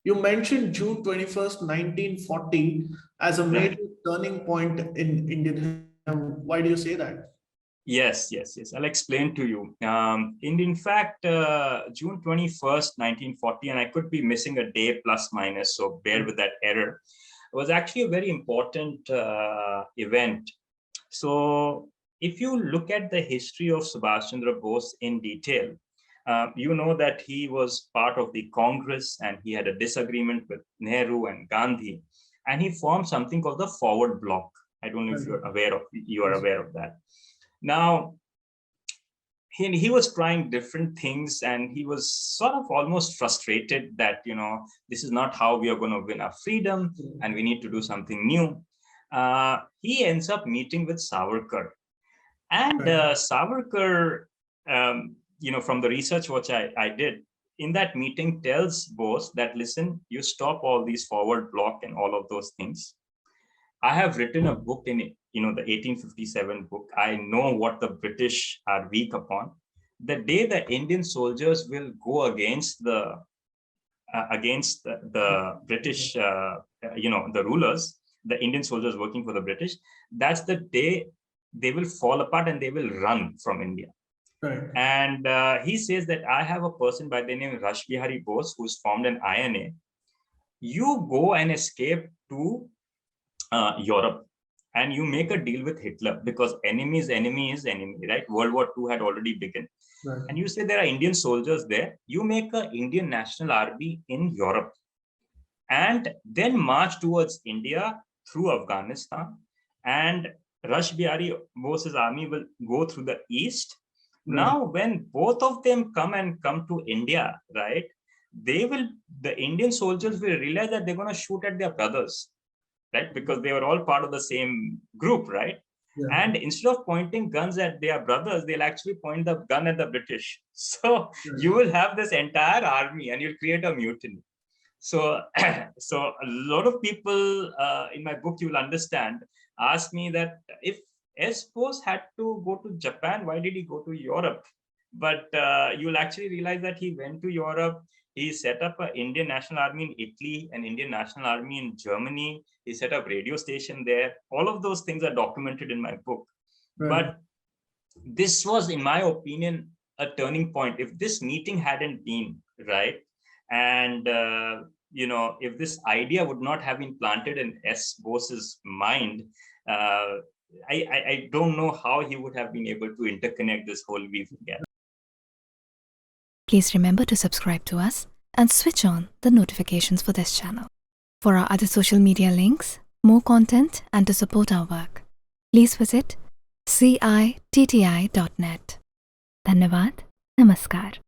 You mentioned June 21st, 1940 as a major turning point in Indian history. Why do you say that? Yes. I'll explain to you. In fact, June 21st, 1940, and I could be missing a day plus minus, so bear with that error, was actually a very important event. So if you look at the history of Subhash Chandra Bose in detail, you know that he was part of the Congress and he had a disagreement with Nehru and Gandhi, and he formed something called the Forward Bloc. I don't know if you are aware of that. Now, he was trying different things, and he was sort of almost frustrated that, this is not how we are going to win our freedom, and we need to do something new. He ends up meeting with Savarkar, and Savarkar, from the research which I did in that meeting, tells Bose that, listen, you stop all these forward bloc and all of those things. I have written a book in it, the 1857 book. I know what the British are weak upon. The day the Indian soldiers will go against the British, the rulers, the Indian soldiers working for the British, that's the day they will fall apart and they will run from India. Right. And he says that I have a person by the name of Rashbihari Bose who's formed an INA. You go and escape to Europe, and you make a deal with Hitler, because enemy's enemy is enemy, right? World War II had already begun. Right. And you say there are Indian soldiers there. You make an Indian National Army in Europe and then march towards India through Afghanistan. And Rash Bihari Bose's army will go through the east. Right. Now, when both of them come to India, right, the Indian soldiers will realize that they're going to shoot at their brothers, right? Because they were all part of the same group, right? Yeah. And instead of pointing guns at their brothers, they'll actually point the gun at the British. So you will have this entire army and you'll create a mutiny. So, so a lot of people in my book, you'll understand, ask me that if S. Bose had to go to Japan, why did he go to Europe? But you'll actually realize that he went to Europe. He set up an Indian National Army in Italy, an Indian National Army in Germany. He set up radio station there. All of those things are documented in my book. Right. But this was, in my opinion, a turning point. If this meeting hadn't been, right, and if this idea would not have been planted in S. Bose's mind, I don't know how he would have been able to interconnect this whole weave together. Please remember to subscribe to us and switch on the notifications for this channel. For our other social media links, more content, and to support our work, please visit citti.net. Dhanyavad. Namaskar.